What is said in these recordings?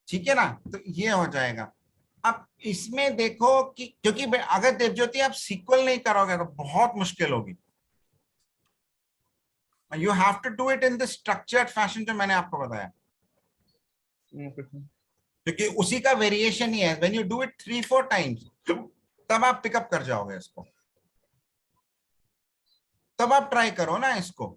ठीक है ना, तो ये हो जाएगा। अब इसमें देखो कि क्योंकि अगर देवज्योति आप सीक्वल नहीं करोगे तो बहुत मुश्किल होगी। You have to do it in the structured fashion जो मैंने आपको बताया, क्योंकि उसी का वेरिएशन ही है। When you do it 3-4 times तब आप पिकअप कर जाओगे इसको, तब आप ट्राई करो ना इसको।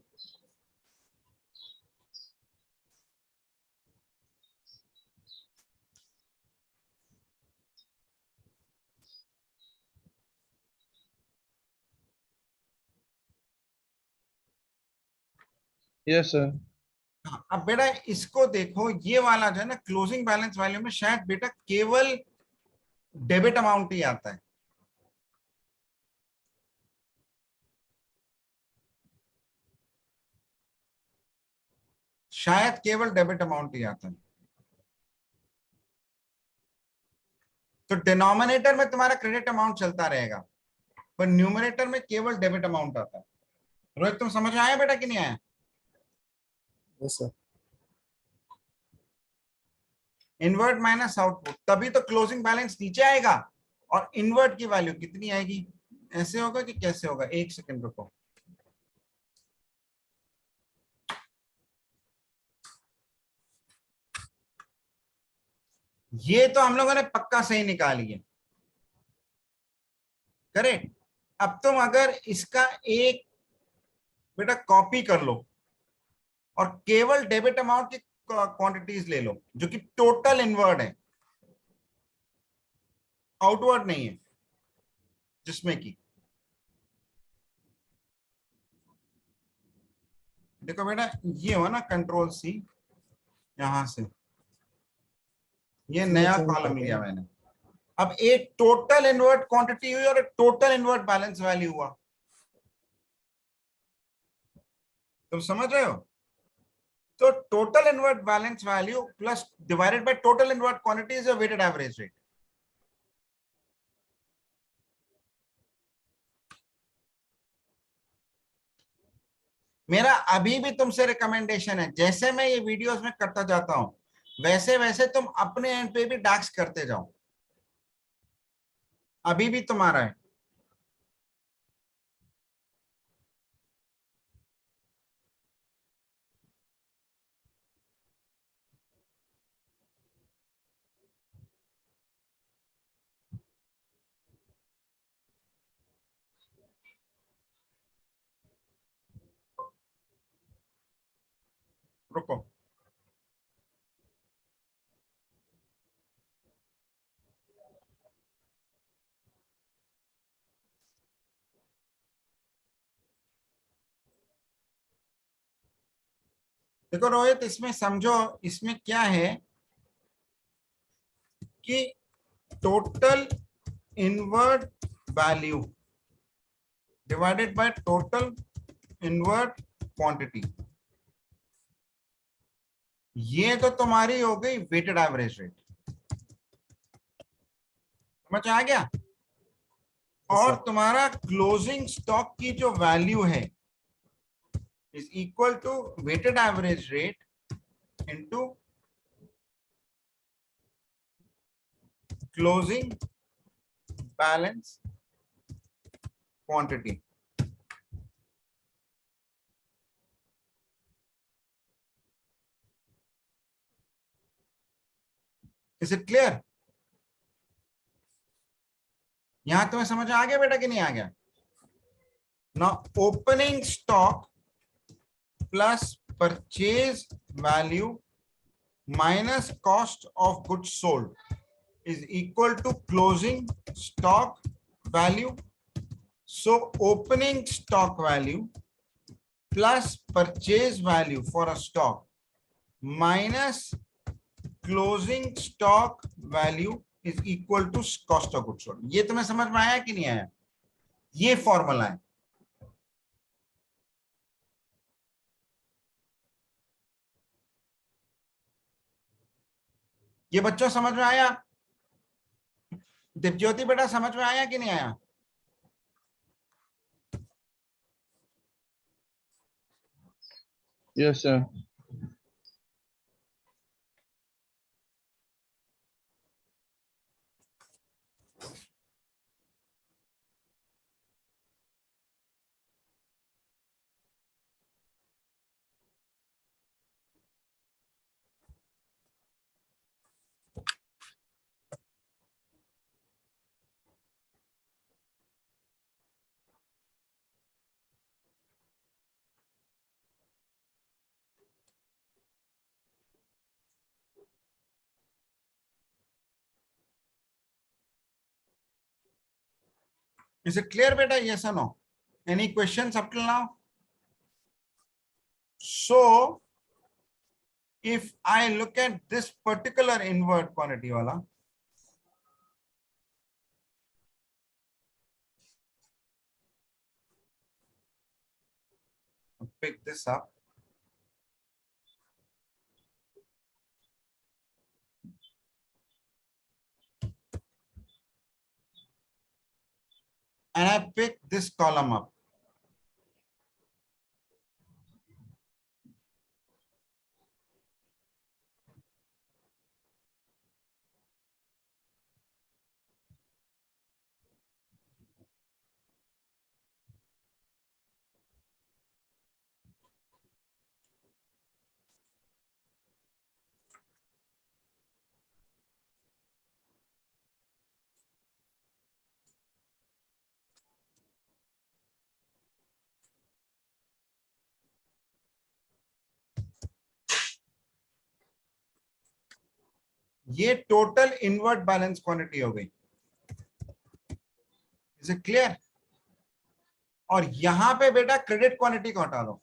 Yes sir. हाँ, अब बेटा इसको देखो, ये वाला जो है ना क्लोजिंग बैलेंस वैल्यू में शायद बेटा केवल डेबिट अमाउंट ही आता है, शायद केवल डेबिट अमाउंट ही आता है। तो डिनोमिनेटर में तुम्हारा क्रेडिट अमाउंट चलता रहेगा, पर न्यूमरेटर में केवल डेबिट अमाउंट आता है। रोहित तुम समझ में आया बेटा कि नहीं आया? Yes sir. Inward minus output, तभी तो क्लोजिंग बैलेंस नीचे आएगा। और इनवर्ट की वैल्यू कितनी आएगी? ऐसे होगा कि कैसे होगा? एक सेकंड रुको। ये तो हम लोगों ने पक्का सही निकाली है, करेक्ट। अब तुम अगर इसका एक बेटा कॉपी कर लो और केवल डेबिट अमाउंट की क्वांटिटीज ले लो जो कि टोटल इनवर्ड है, आउटवर्ड नहीं है, जिसमें कि देखो बेटा ये हो ना कंट्रोल सी, यहां से ये नया कॉलम लिया मैंने। अब एक टोटल इनवर्ट क्वांटिटी हुई और एक टोटल इनवर्ट बैलेंस वैल्यू हुआ, तुम समझ रहे हो? तो total inward balance value plus divided by total inward quantity is a weighted average rate. मेरा अभी भी तुमसे रिकमेंडेशन है, जैसे मैं ये वीडियोस में करता जाता हूं वैसे वैसे तुम अपने एंड पे भी डैक्स करते जाओ, अभी भी तुम्हारा है। रुको, देखो रोहित इसमें समझो, इसमें क्या है कि total inward value divided by total inward quantity, ये तो तुम्हारी हो गई वेटेड एवरेज रेट। समझ आ गया? और तुम्हारा क्लोजिंग स्टॉक की जो वैल्यू है is equal to weighted average rate into closing balance quantity. Is it clear? यहां तुम्हें समझ आ गया बेटा कि नहीं आ गया? Now opening stock plus purchase value minus cost of goods sold is equal to closing stock value. So opening stock value plus purchase value for a stock minus closing stock value is equal to cost of goods sold. ये तुम्हें समझ में आया कि नहीं आया? ये formula है। ये बच्चों समझ में आया? दिव्योति बेटा समझ में आया कि नहीं आया? Yes sir. Is it clear beta? Yes or no? Any questions up till now? So if I look at this particular invert quantity wala, pick this up. And I pick this column up. ये total inward balance quantity हो गई. Is it clear? और यहां पे बेटा credit quantity को हटा दो.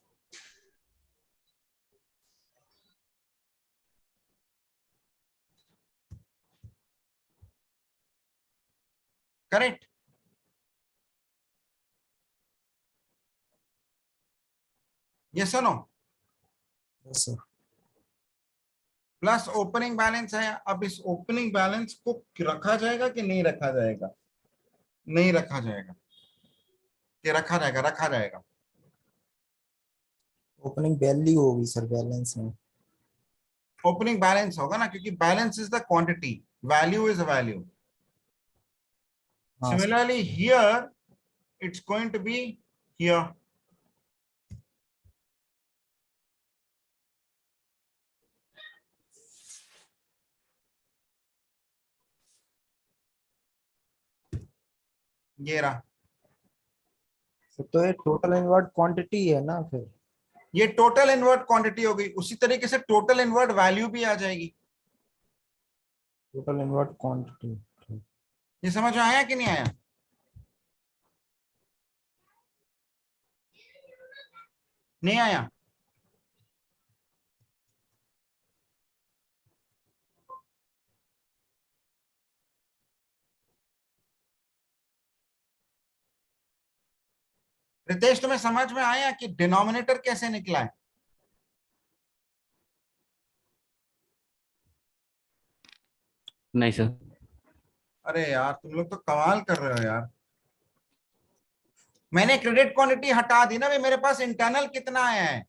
करेक्ट? यस और no? Yes, sir. Plus opening balance है. अब इस ओपनिंग बैलेंस को रखा जाएगा कि नहीं रखा जाएगा? नहीं रखा जाएगा. कि रखा जाएगा? रखा जाएगा. ओपनिंग वैल्यू होगी सर बैलेंस में. ओपनिंग बैलेंस होगा ना, क्योंकि balance is the quantity, value is a value. हाँ sir. Similarly here it's going to be here. ये रहा. तो ये टोटल इनवर्ट क्वांटिटी है ना फिर. ये टोटल इनवर्ट क्वांटिटी हो गई. उसी तरीके से टोटल इनवर्ट वैल्यू भी आ जाएगी. Total inward quantity. ये समझ में आया कि नहीं आया? नहीं आया? रितेश तुम्हें समझ में आया कि डिनोमिनेटर कैसे निकला है? नहीं सर. अरे यार तुम लोग तो कमाल कर रहे हो यार. मैंने क्रेडिट क्वांटिटी हटा दी ना भाई. मेरे पास इंटरनल कितना आया है?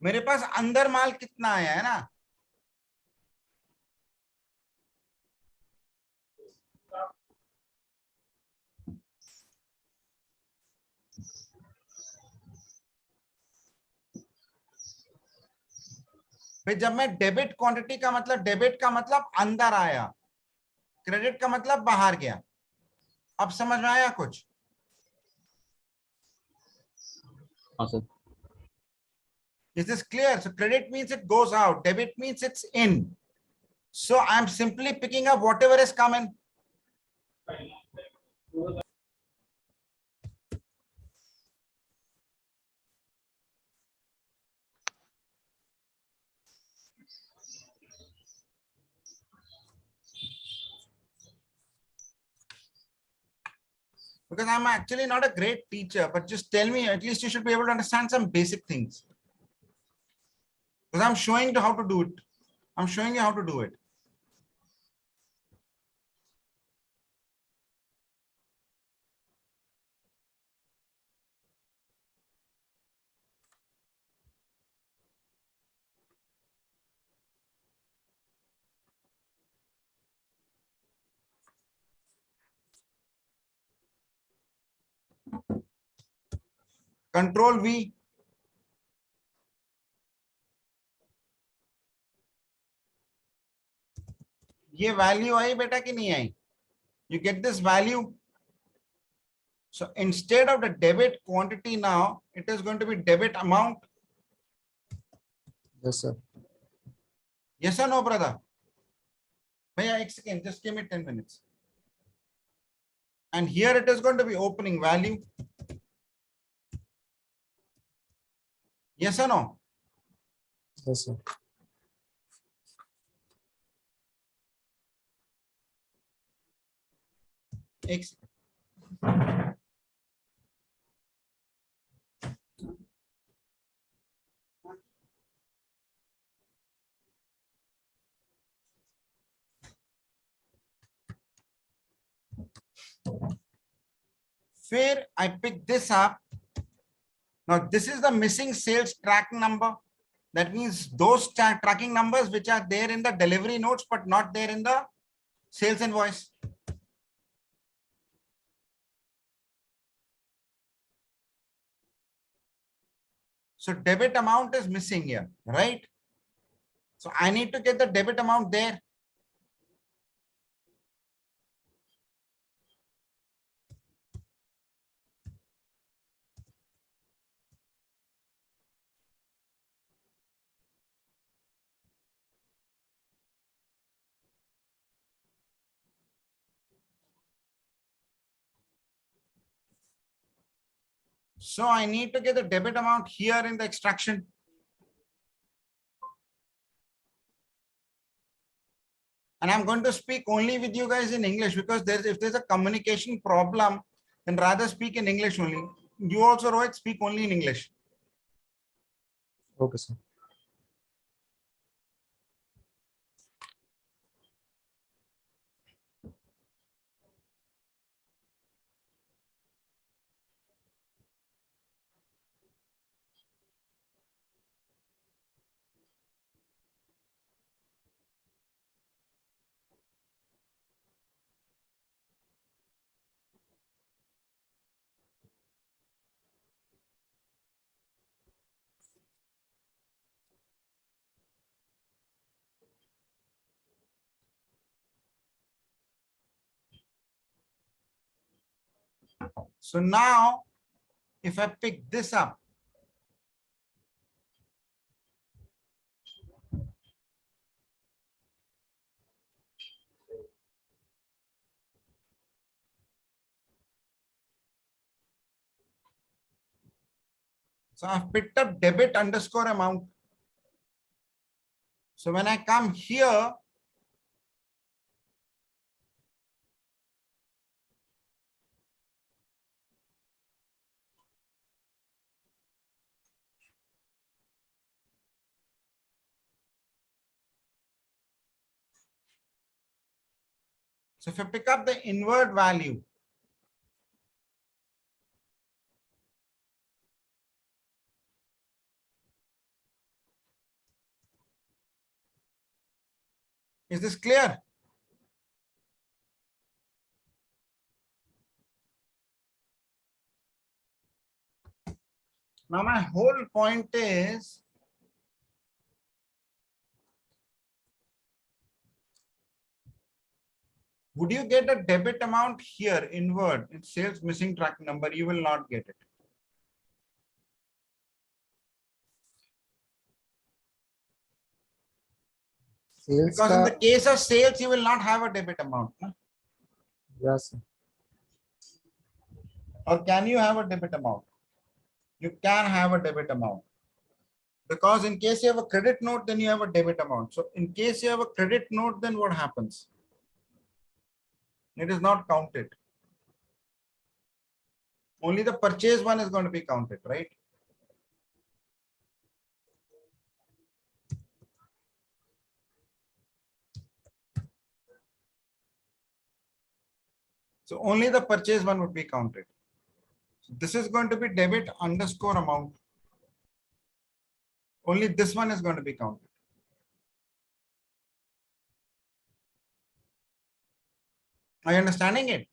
मेरे पास अंदर माल कितना आया है ना. भाई जब मैं डेबिट क्वांटिटी का मतलब, डेबिट का मतलब अंदर आया, क्रेडिट का मतलब बाहर गया. अब समझ में आया कुछ? हाँ sir. Is this clear? So credit means it goes out, debit means it's in. So I'm simply picking up whatever is coming. Because I'm actually not a great teacher, but just tell me, at least you should be able to understand some basic things. Because I'm showing you how to do it. I'm showing you how to do it. Control V. ये value आई बेटा कि नहीं आई? You get this value. So instead of the debit quantity now, it is going to be debit amount. Yes sir. Yes or no, brother? Bhaiya, ek second, just give me 10 minutes. And here it is going to be opening value. Yes or no? Yes, sir. एक second. फिर I pick this up. Now this is the missing sales tracking number. That means those tracking numbers which are there in the delivery notes but not there in the sales invoice. So debit amount is missing here, right? So I need to get the debit amount there. So I need to get the debit amount here in the extraction. And I'm going to speak only with you guys in English because if there's a communication problem, then rather speak in English only. You also, Rohit, speak only in English. Okay, sir. So now, if I pick this up, so I've picked up debit underscore amount. So when I come here, so if I pick up the inward value, is this clear? Now my whole point is, would you get a debit amount here inward in sales missing tracking number? You will not get it. Sales Because in the का case of sales, you will not have a debit amount. No? yes, sir. Or can you have a debit amount? You can have a debit amount. Because in case you have a credit note, then you have a debit amount. So in case you have a credit note, then what happens? It is not counted. Only the purchase one is going to be counted, right? So only the purchase one would be counted. So this is going to be debit underscore amount. Only this one is going to be counted. Are you understanding it?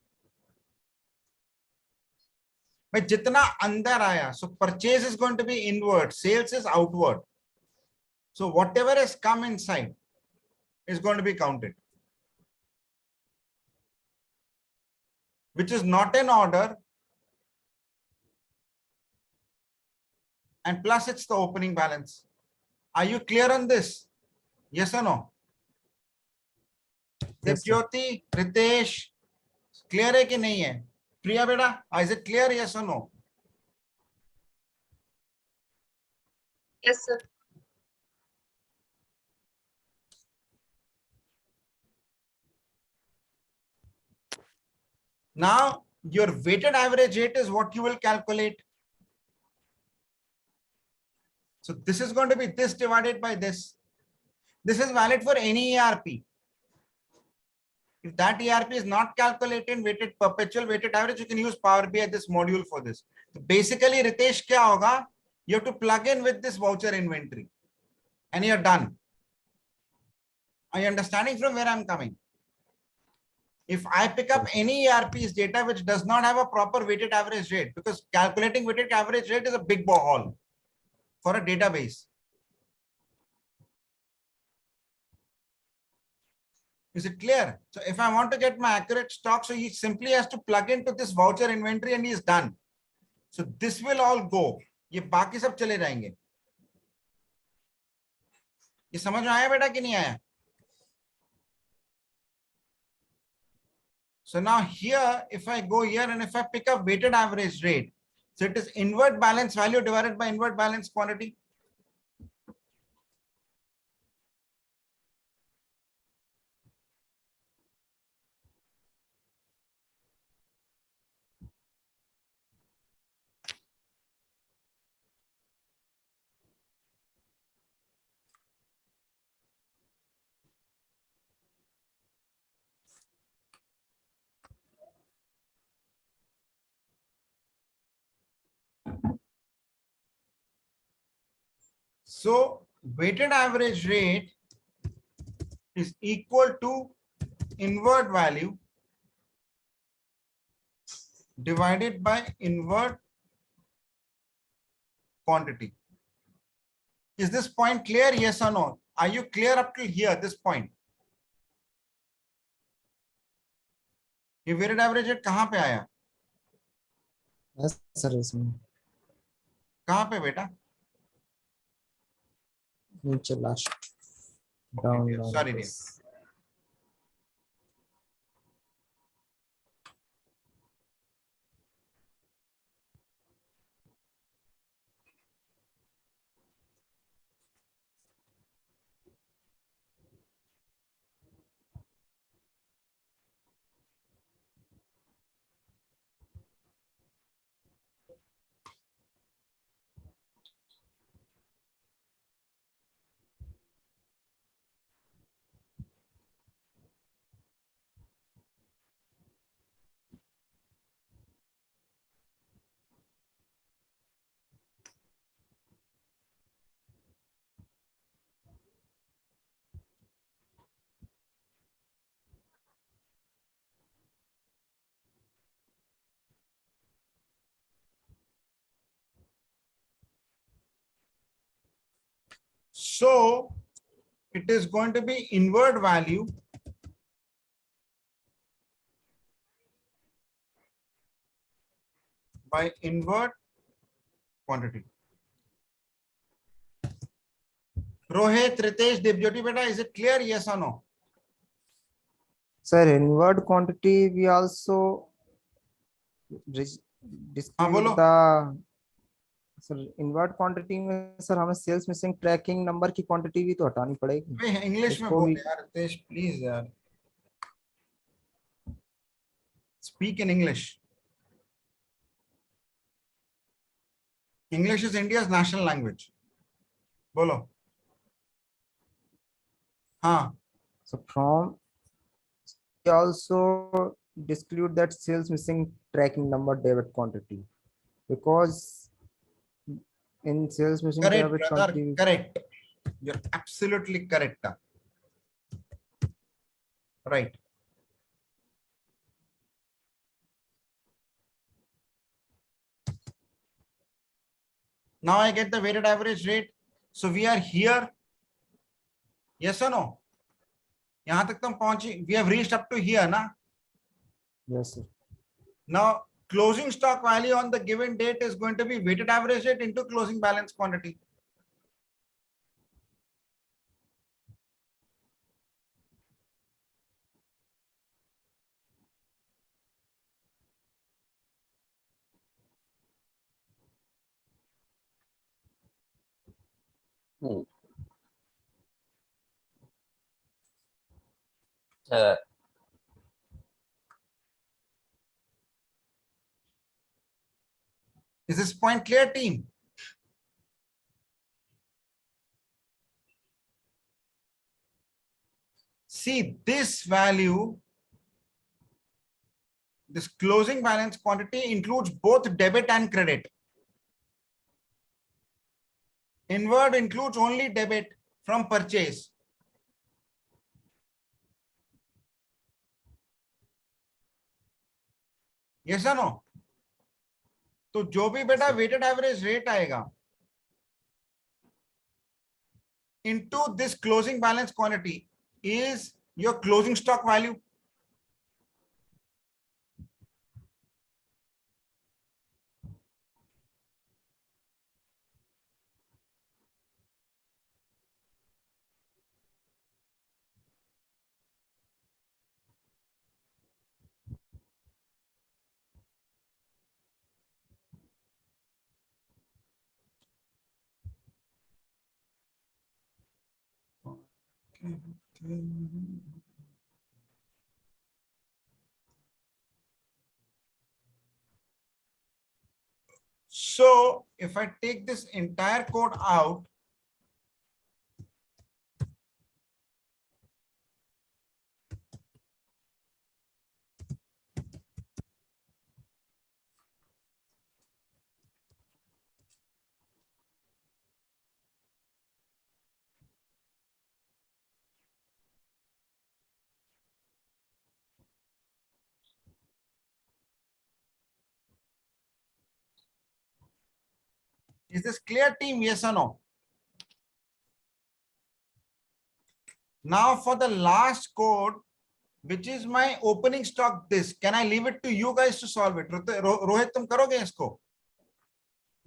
But jitna andar aaya, so purchase is going to be inward, sales is outward. So whatever has come inside is going to be counted, which is not an order. And plus it's the opening balance. Are you clear on this? Yes or no? Yes, sir. Dipjyoti, Ritesh, clear है कि नहीं है? Priya बेटा, is it clear? Yes or no? Yes, sir. Now your weighted average rate is what you will calculate. So this is going to be this divided by this. This is valid for any ERP. If that ERP is not calculated weighted perpetual weighted average, you can use Powerbi this module for this. So basically, Ritesh, क्या होगा? You have to plug in with this voucher inventory, and you're done. Are you understanding from where I'm coming? If I pick up any ERP's data which does not have a proper weighted average rate, because calculating weighted average rate is a big ball for a database. Is it clear? So if I want to get my accurate stock, so he simply has to plug into this voucher inventory and he's done. So this will all go. ये बाकी सब चले जाएंगे. ये समझ में आया बेटा कि नहीं आया? So now here, if I go here and if I pick up weighted average rate, so it is inward balance value divided by inward balance quantity. So weighted average rate is equal to inward value divided by inward quantity. Is this point clear? Yes or no? Are you clear up till here, this point? ये weighted average rate कहाँ पे आया? Yes, sir. इसमें कहाँ पे बेटा? नीचे last Okay, down. dear. down, Sorry, dear. yes. So it is going to be inward value by inward quantity. Rohit, Ritesh, Debjyoti beta, is it clear? Yes or no? Sir, inward quantity we also disclose बोलो. the sir invert quantity में sir हमें sales missing tracking number की quantity भी तो हटानी पड़ेगी. English में उसको बोल भी यार रितेश प्लीज यार. Speak in English. English is India's national language. बोलो. हाँ. so from we also disclude that sales missing tracking number debit quantity because in sales missing Correct, debit brother. quantity Correct. You're absolutely correct. Right. Now I get the weighted average rate. So we are here. Yes or no? यहाँ तक तुम पहुंची. We have reached up to here, ना? yes sir. Now closing stock value on the given date is going to be weighted average rate into closing balance quantity. Hmm. Is this point clear, team? See, this value, this closing balance quantity includes both debit and credit. Inward includes only debit from purchase. Yes or no? तो जो भी बेटा weighted average rate आएगा into this closing balance quantity is your closing stock value. So if I take this entire code out, is this clear, team? Yes or no? Now for the last code, which is my opening stock, this, can I leave it to you guys to solve it? Rohit तुम करोगे इसको?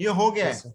ये हो गया है. Yes, sir.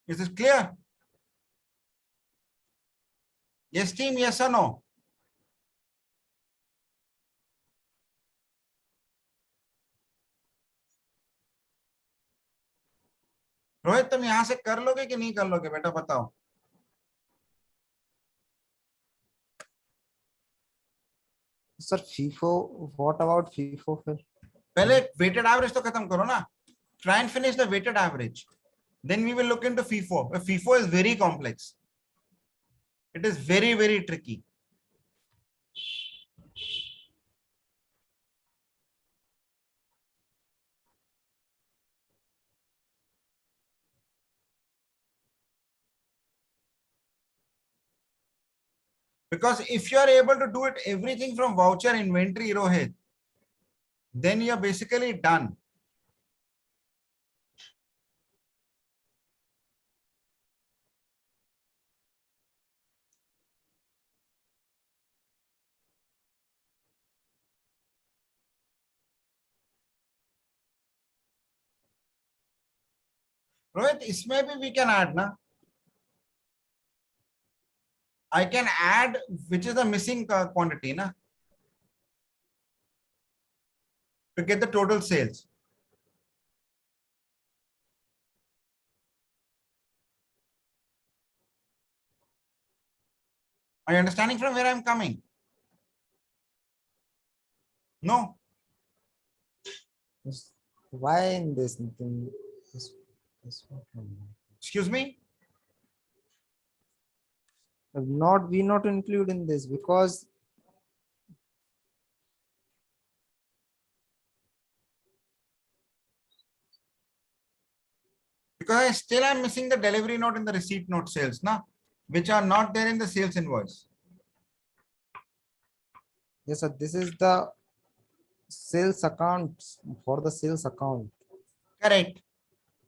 Is this clear? Yes, team, yes or no? Rohit तुम यहां से कर लोगे कि नहीं कर लोगे बेटा बताओ. Sir, FIFO, what about FIFO फिर? पहले weighted average तो खत्म करो ना. Try and finish the weighted average. Then we will look into FIFO. FIFO is very complex. It is very, very tricky. Because if you are able to do it everything from voucher inventory, Rohit, then you're basically done. Rohit, इसमें भी we can add ना. I can add which is the missing quantity na, to get the total sales. Are you understanding from where I'm coming? No. Yes. Why in this thing? This one? Excuse me. We not include in this because Because I still am missing the delivery note and the receipt note sales na, which are not there in the sales invoice. yes, sir, this is the sales account for the sales account. Correct.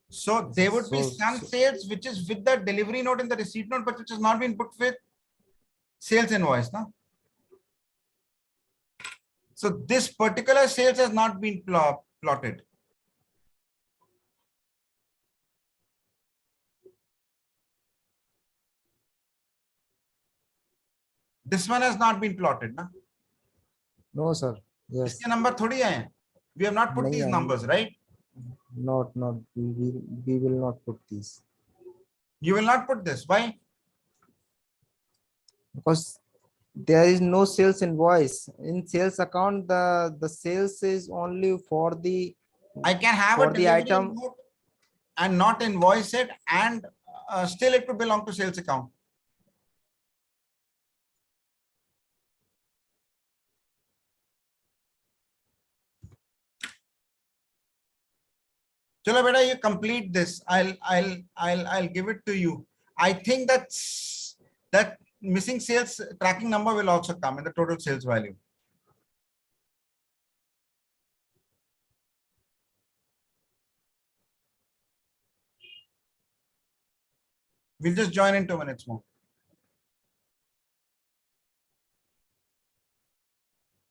So there would be So- some so- sales which is with the delivery note and the receipt note, but which has not been put with sales invoice. No? So this particular sales has not been plotted. This one has not been plotted. Na? No, sir. Yes. इसके number थोड़ी आए हैं. We have not put नहीं these आए. numbers, right? Not. We will not put these You will not put this. Why? because there is no sales invoice in sales account. The sales is only for the I can have for a the delivery item. note and not invoice it, and still it will belong to sales account. Chalo beta, you complete this. I'll give it to you. I think that missing sales tracking number will also come in the total sales value. We'll just join in 2 minutes more.